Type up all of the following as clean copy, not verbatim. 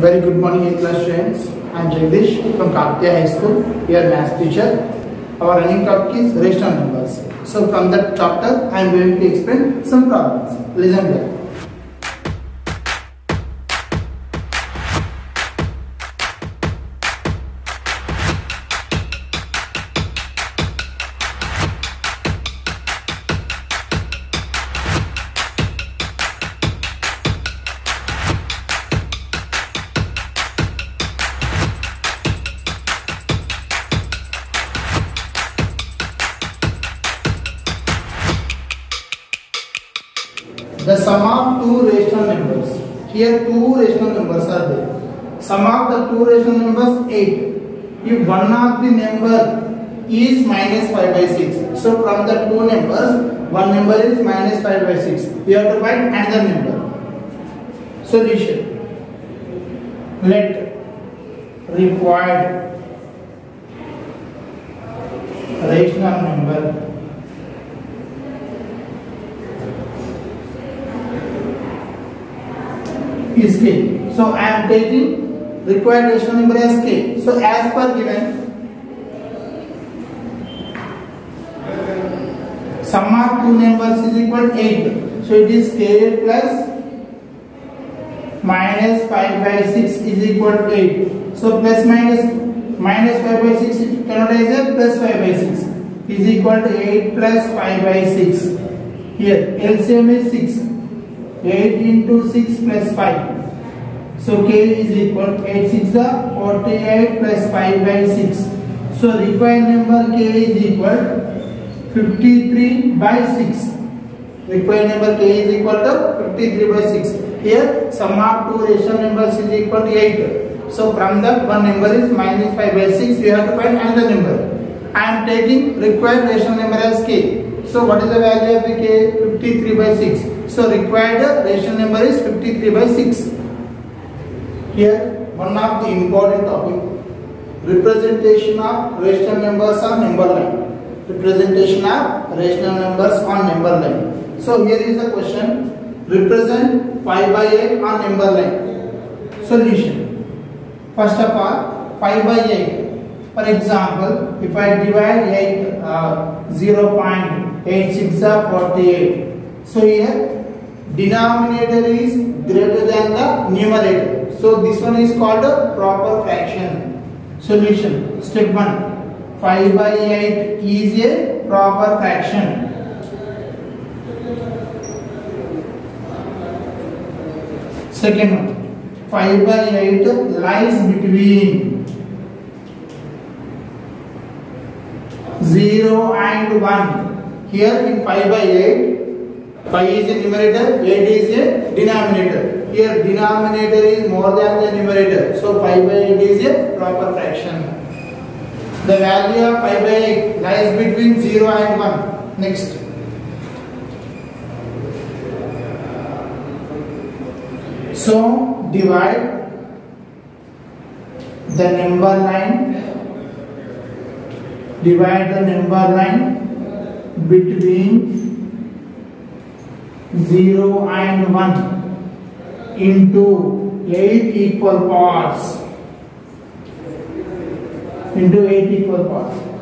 Very good morning, 8th class students. I am Jagdish from Kakatiya High School. Your math teacher. Our running topic is rational numbers. So from that chapter, I am going to explain some problems. Listen well. The sum of two rational numbers. Here two rational numbers are there. Sum of the two rational numbers 8. If one of the number is minus 5 by 6. So from the two numbers, one number is minus 5 by 6. We have to find another number. Solution. Let required rational number is k. So I am taking required rational number as k. So as per given, sum of two numbers is equal to 8. So it is k plus minus 5 by 6 is equal to 8. So plus minus 5 by 6 it cannot as a plus 5 by 6 is equal to 8 plus 5 by 6. Here LCM is 6. 8 into 6 plus 5. So k is equal to 8 6 is 48 plus 5 by 6. So required number k is equal to 53 by 6. Required number k is equal to 53 by 6. Here sum of two rational numbers is equal to 8. So from that one number is minus 5 by 6. We have to find another number. I am taking required rational number as k. So what is the value of the k? 53 by 6. So required rational number is 53 by 6. Here one of the important topic, representation of rational numbers on number line. Representation of rational numbers on number line. So here is the question, represent 5 by 8 on number line. Solution. First of all, 5 by 8. For example, if I divide 8, 0.86 are 48. So here denominator is greater than the numerator. So this one is called a proper fraction. Solution. Step 1. 5 by 8 is a proper fraction. Second one. 5 by 8 lies between 0 and 1. Here in 5 by 8, 5 is a numerator, 8 is a denominator. Here denominator is more than the numerator. So 5 by 8 is a proper fraction. The value of 5 by 8 lies between 0 and 1. Next. So divide the number line. Divide the number line between 0 and 1 into 8 equal parts.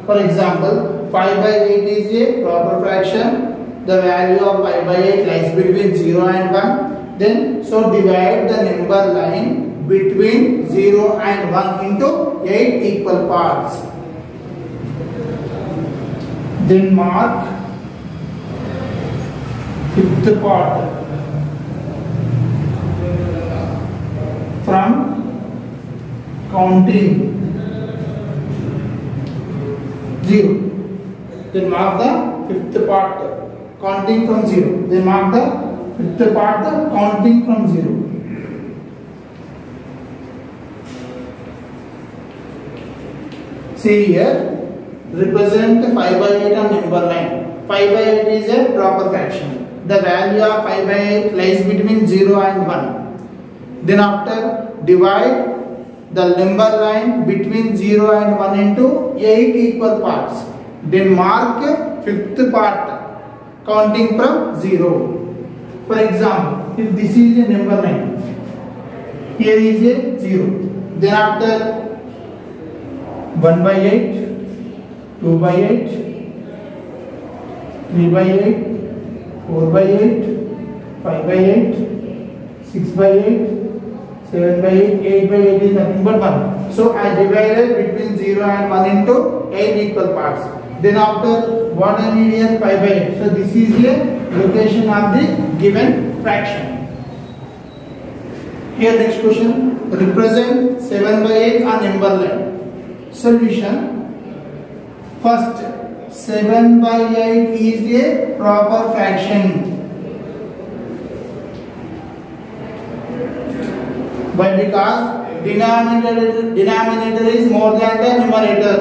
For example, 5 by 8 is a proper fraction. The value of 5 by 8 lies between 0 and 1. Then, so divide the number line between 0 and 1 into 8 equal parts. Then mark fifth part from counting 0. Then mark the fifth part counting from 0. Then mark the fifth part counting from 0. See here, represent 5 by 8 on number line. 5 by 8 is a proper fraction. The value of 5 by 8 lies between 0 and 1. Then after, divide the number line between 0 and 1 into 8 equal parts. Then mark fifth part counting from 0. For example, if this is a number line, here is a 0. Then after 1 by 8, 2 by 8, 3 by 8, 4 by 8, 5 by 8, 6 by 8, 7 by 8, 8 by 8 is nothing but 1. So I divided between 0 and 1 into 8 equal parts. Then after what I need here, 5 by 8. So this is the location of the given fraction. Here next question, represent 7 by 8 on number line. Solution. First, 7 by 8 is a proper fraction. But because denominator is more than the numerator.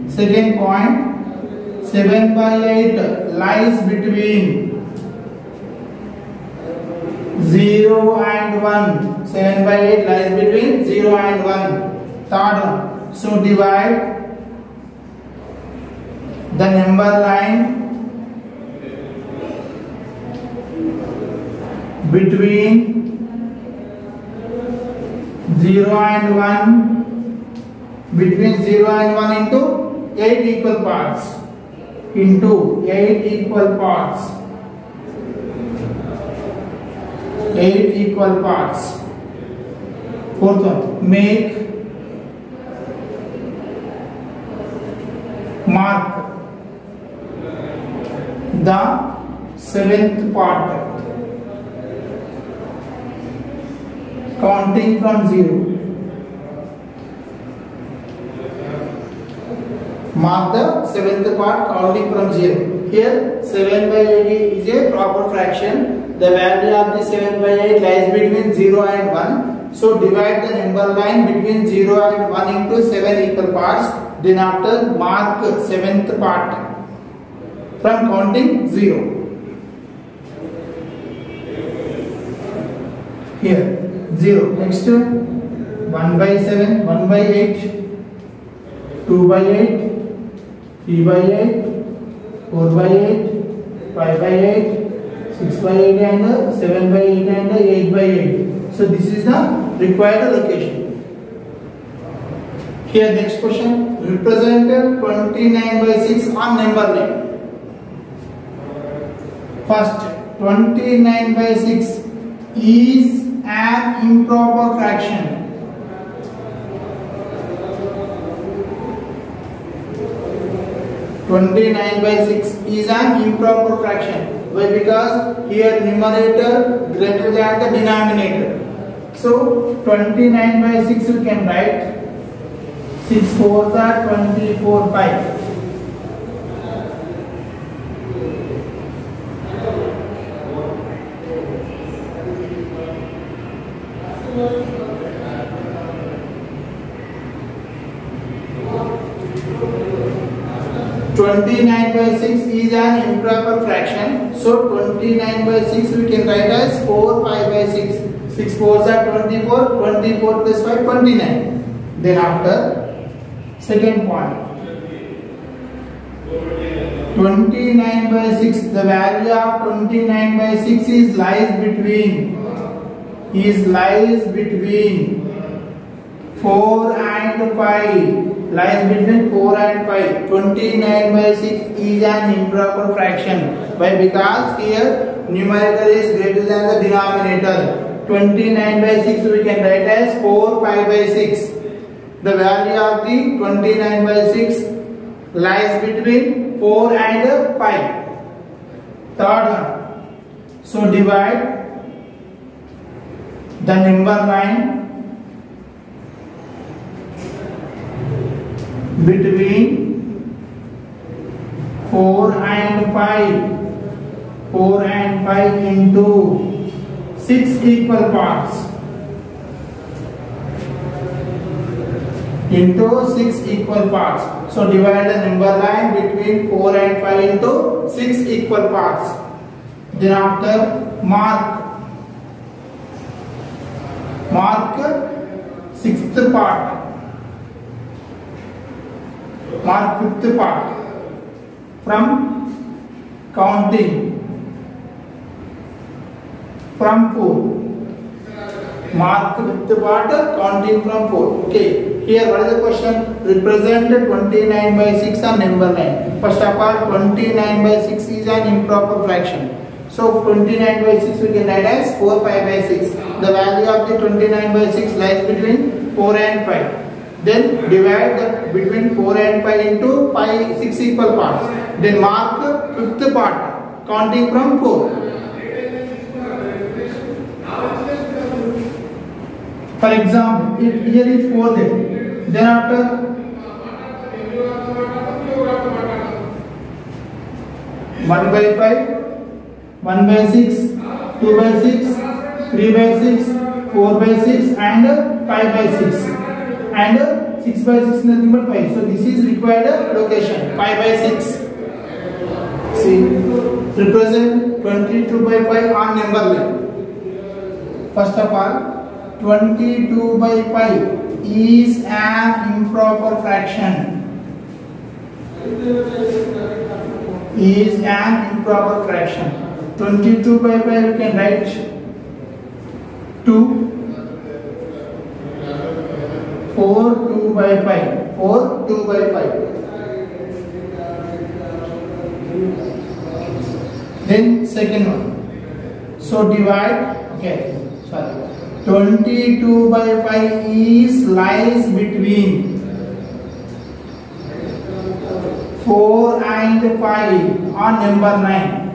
Second point, 7 by 8 lies between 0 and 1. 7 by 8 lies between 0 and 1. Third one. So divide the number line between 0 and 1 between 0 and 1 into 8 equal parts. Into 8 equal parts. 8 equal parts. Fourth one, make mark the 7th part counting from 0. Mark the 7th part counting from 0. Here 7 by 8 is a proper fraction. The value of the 7 by 8 lies between 0 and 1. So divide the number line between 0 and 1 into 7 equal parts. Then after mark 7th part from counting 0. Here 0. Next 1 by 7, 1 by 8, 2 by 8, 3 by 8, 4 by 8, 5 by 8, 6 by 8 and 7 by 8 and 8 by 8. So this is the required location. Here next question, represent 29 by 6 on number line. First, 29 by 6 is an improper fraction. (29 by 6) is an improper fraction. Why? Because here numerator greater than the denominator. So 29 by 6 we can write 6 4s are 24 5. (29 by 6) is an improper fraction. So 29 by 6 we can write as 4 5 by 6. 6 4s are 24. 24 plus 5 29. Then after second point, 29 by 6. The value of 29 by 6 is lies between 4 and 5. Lies between 4 and 5. 29 by 6 is an improper fraction. Why? Because here numerator is greater than the denominator. 29 by 6 we can write as 4 5 by 6. The value of the 29 by 6 lies between 4 and 5. Third one. So divide the number line between 4 and 5. 4 and 5 into 6 equal parts. Into 6 equal parts. So divide the number line between 4 and 5 into 6 equal parts. Then after mark 6th part. Mark 5th part from counting from 4. Mark fifth part counting from 4. Okay. Here what is the question? Represent 29 by 6 on number line. First of all, 29 by 6 is an improper fraction. So 29 by 6 we can write as 4 pi by 6. The value of the 29 by 6 lies between 4 and 5. Then divide that between 4 and 5 into 6 equal parts. Then mark fifth part counting from 4. For example, if here is 4 then after 1 by 5, 1 by 6, 2 by 6, 3 by 6, 4 by 6 and 5 by 6 and 6 by 6 nothing but 5. So this is required location 5 by 6. See, represent 22 by 5 on number line. First of all, 22 by 5 is an improper fraction. Is an improper fraction. 22 by 5 you can write 2. 4 2 by 5. 4 2 by 5. Then second one. So divide. Okay. Sorry. 22 by 5 is lies between 4 and 5 on number 9.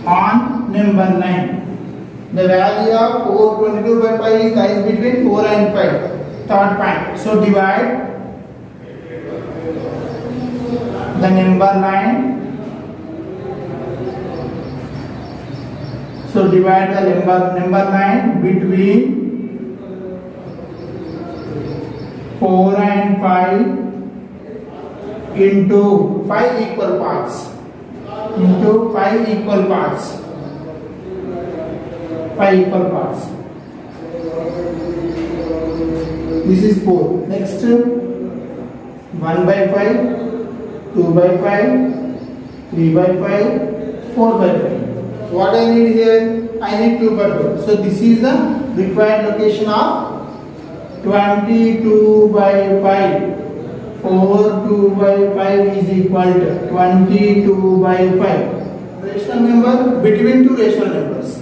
On number 9. The value of 422 by 5 is lies between 4 and 5. Third point. So divide the number 9. So divide the number 9 between 4 and 5 into 5 equal parts. Into 5 equal parts. 5 equal parts. This is 4. Next, 1 by 5, 2 by 5, 3 by 5, 4 by 5. What I need here? I need 2 by 4. So this is the required location of 22 by 5. 4 2 by 5 is equal to 22 by 5. Rational number between two rational numbers.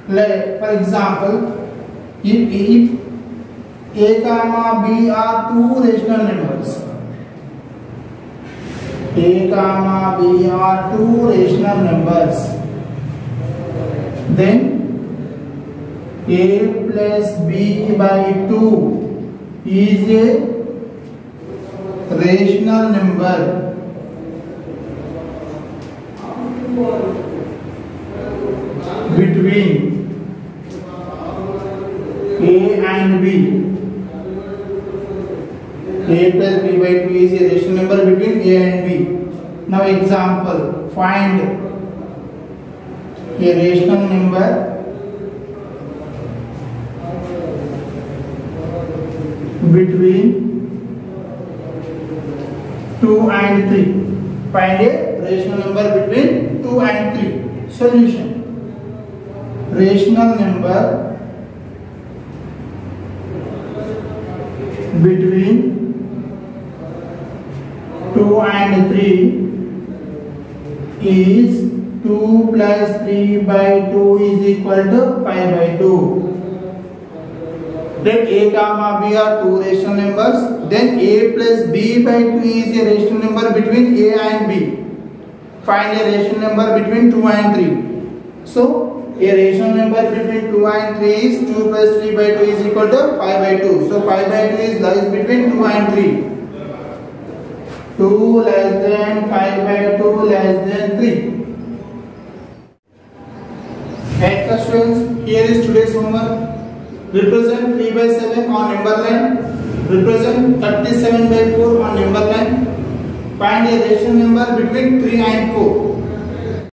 Like for example, if A comma B are two rational numbers. A comma B are two rational numbers. Then A plus B by 2 is a rational number. Between A and B. A plus B by 2 is a rational number between A and B. Now example, find a rational number between 2 and 3. Find a rational number between 2 and 3. Solution. Rational number between 2 and 3 is 2 plus 3 by 2 is equal to 5 by 2. Then A comma B are two rational numbers. Then A plus B by 2 is a rational number between A and B. Find a rational number between 2 and 3. So a rational number between 2 and 3 is 2 plus 3 by 2 is equal to 5 by 2. So 5 by 2 is lies between 2 and 3. 2 less than 5 by 2 less than 3. Right, students, here is today's homework. Represent 3 by 7 on number line. Represent 37 by 4 on number line. Find a rational number between 3 and 4.